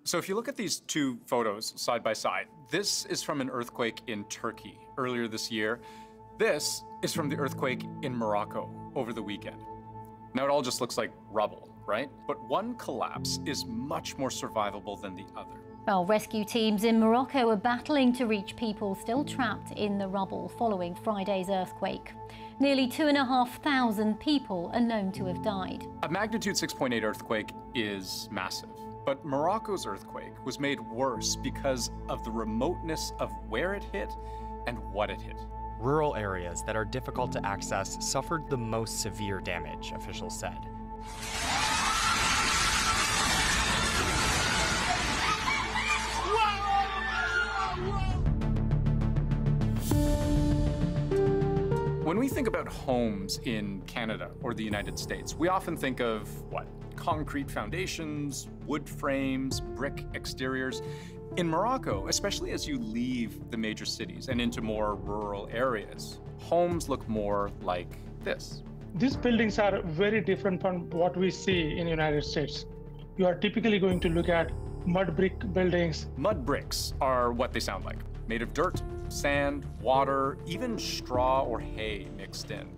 So if you look at these two photos side by side, this is from an earthquake in Turkey earlier this year. This is from the earthquake in Morocco over the weekend. Now it all just looks like rubble, right? But one collapse is much more survivable than the other. Well, rescue teams in Morocco are battling to reach people still trapped in the rubble following Friday's earthquake. Nearly 2,500 people are known to have died. A magnitude 6.8 earthquake is massive, but Morocco's earthquake was made worse because of the remoteness of where it hit and what it hit. Rural areas that are difficult to access suffered the most severe damage, officials said. When we think about homes in Canada or the United States, we often think of what? Concrete foundations, wood frames, brick exteriors. In Morocco, especially as you leave the major cities and into more rural areas, homes look more like this. These buildings are very different from what we see in the United States. You are typically going to look at mud brick buildings. Mud bricks are what they sound like, made of dirt, sand, water, even straw or hay mixed in.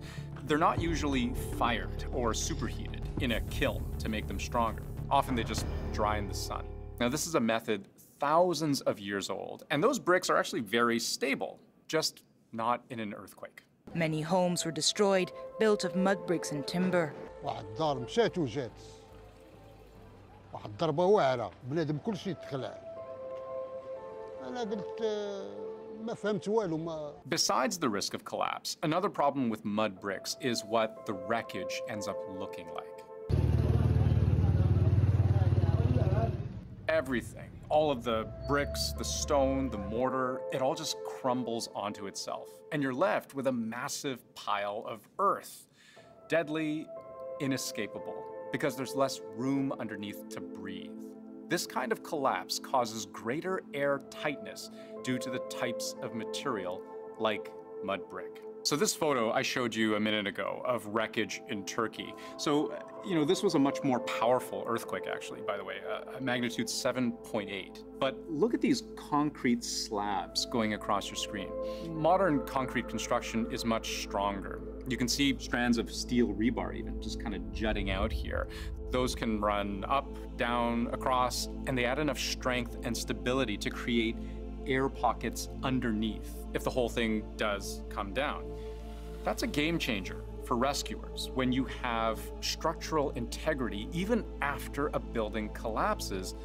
They're not usually fired or superheated in a kiln to make them stronger. Often they just dry in the sun. Now this is a method thousands of years old, and those bricks are actually very stable, just not in an earthquake. Many homes were destroyed, built of mud bricks and timber. Besides the risk of collapse, another problem with mud bricks is what the wreckage ends up looking like. Everything, all of the bricks, the stone, the mortar, it all just crumbles onto itself. And you're left with a massive pile of earth. Deadly, inescapable, because there's less room underneath to breathe. This kind of collapse causes greater air tightness due to the types of material like mud brick. So this photo I showed you a minute ago of wreckage in Turkey. So, this was a much more powerful earthquake actually, by the way, a magnitude 7.8. But look at these concrete slabs going across your screen. Modern concrete construction is much stronger. You can see strands of steel rebar even just kind of jutting out here. Those can run up, down, across, and they add enough strength and stability to create air pockets underneath if the whole thing does come down. That's a game changer for rescuers when you have structural integrity even after a building collapses,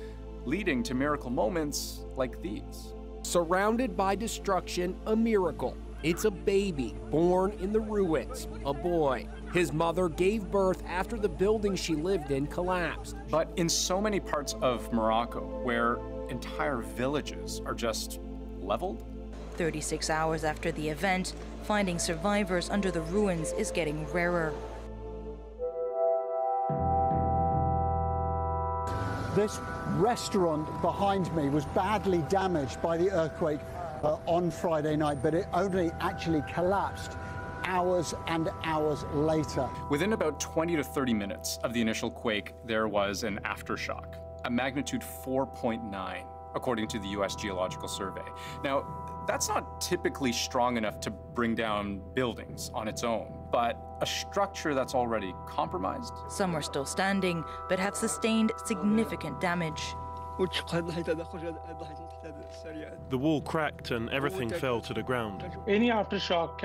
leading to miracle moments like these. Surrounded by destruction, a miracle. It's a baby born in the ruins, a boy. His mother gave birth after the building she lived in collapsed. But in so many parts of Morocco, where entire villages are just leveled, 36 hours after the event, finding survivors under the ruins is getting rarer. This restaurant behind me was badly damaged by the earthquake on Friday night, but it only actually collapsed hours and hours later. Within about 20 to 30 minutes of the initial quake, there was an aftershock, a magnitude 4.9, according to the US Geological Survey. Now, that's not typically strong enough to bring down buildings on its own, but a structure that's already compromised. Some are still standing, but have sustained significant damage. The wall cracked and everything fell to the ground. Any aftershock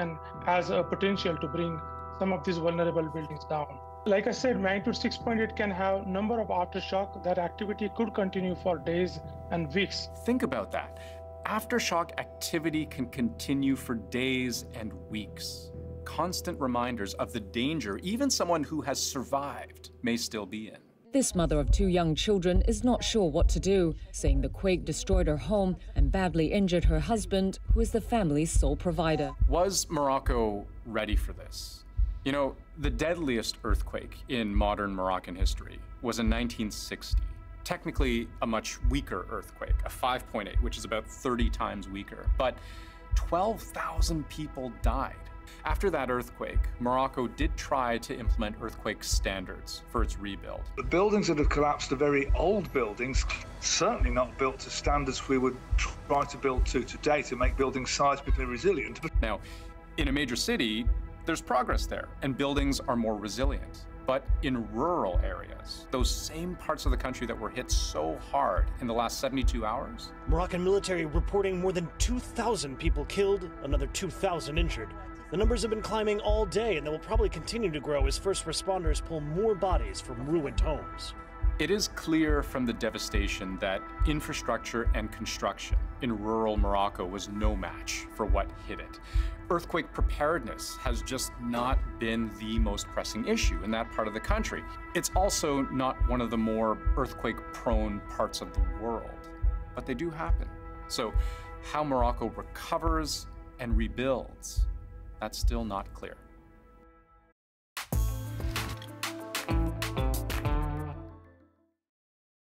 has a potential to bring some of these vulnerable buildings down. Like I said, magnitude 6.8 can have a number of aftershock. That activity could continue for days and weeks. Think about that. Aftershock activity can continue for days and weeks. Constant reminders of the danger even someone who has survived may still be in. This mother of two young children is not sure what to do, saying the quake destroyed her home and badly injured her husband, who is the family's sole provider. Was Morocco ready for this? The deadliest earthquake in modern Moroccan history was in 1960. Technically a much weaker earthquake, a 5.8, which is about 30 times weaker. But 12,000 people died. After that earthquake, Morocco did try to implement earthquake standards for its rebuild. The buildings that have collapsed are very old buildings, certainly not built to standards we would try to build to today to make buildings seismically resilient. Now, in a major city, there's progress there, and buildings are more resilient. But in rural areas, those same parts of the country that were hit so hard in the last 72 hours. Moroccan military reporting more than 2,000 people killed, another 2,000 injured. The numbers have been climbing all day, and they will probably continue to grow as first responders pull more bodies from ruined homes. It is clear from the devastation that infrastructure and construction in rural Morocco was no match for what hit it. Earthquake preparedness has just not been the most pressing issue in that part of the country. It's also not one of the more earthquake-prone parts of the world, but they do happen. So how Morocco recovers and rebuilds, that's still not clear.